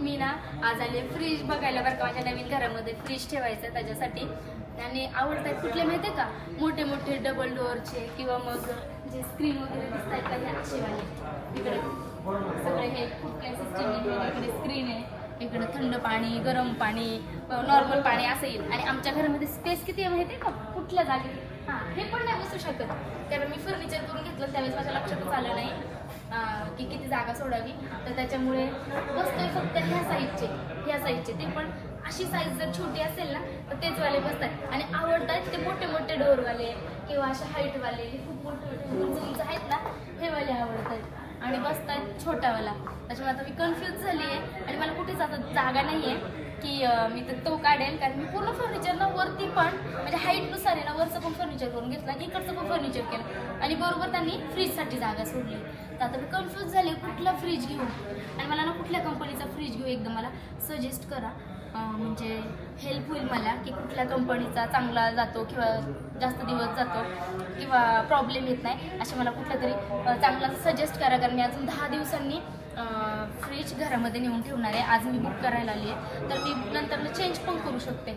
मी ना आज आले फ्रीज बघायला बरं का. माझ्या नवीन घरामध्ये फ्रीज ठेवायचं त्याच्यासाठी. आणि आवडतात कुठले माहिती आहे का, मोठे मोठे डबल डोअरचे किंवा मग जे स्क्रीन वगैरे दिसत आहेत का हे असेवाले. इकडे सगळे हे कुठल्या सिस्टीम, इकडे स्क्रीन आहे, इकडे थंड पाणी, गरम पाणी, नॉर्मल पाणी असं येईल. आणि आमच्या घरामध्ये स्पेस किती आहे माहिती आहे का, कुठल्या जागेत. हां, हे पण नाही बसू शकत कारण मी फर्निचर करून घेतलं त्यावेळेस माझ्या लक्षातच आलं नाही की किती जागा सोडावी. तर त्याच्यामुळे बसतोय फक्त ह्या साईजचे ते पण अशी साईज जर छोटी असेल ना तर तेच वाले बसतात. आणि आवडतात ते मोठे मोठे डोअरवाले किंवा असे हाईटवाले, खूप मोठे उंच आहेत ना हे वाले आवडतात. आणि बसतात छोटावाला. त्याच्यामुळे आता मी कन्फ्यूज झाली आहे आणि मला कुठेच आता जागा नाही आहे की मी तर तो काढेल. कारण मी पूर्ण फर्निचर ना वरती पण म्हणजे हाईटनुसार आहे ना, वरचं पण फर्निचर करून घेतलं आणि इकडचं पण फर्निचर केलं आणि बरोबर त्यांनी फ्रीजसाठी जागा सोडली. तर आता मी कन्फ्यूज झाले कुठला फ्रीज घेऊ. आणि मला ना कुठल्या कंपनीचा फ्रीज घेऊ एकदम मला सजेस्ट करा. म्हणजे हेल्प होईल मला की कुठल्या कंपनीचा चांगला जातो किंवा जास्त दिवस जातो किंवा प्रॉब्लेम येत नाही. असे मला कुठला तरी चांगला सजेस्ट करा. कारण मी अजून 10 दिवसांनी फ्रीज घरामध्ये नेऊन ठेवणार आहे. आज मी बुक करायला आली आहे तर मी नंतर चेंज पण करू शकते.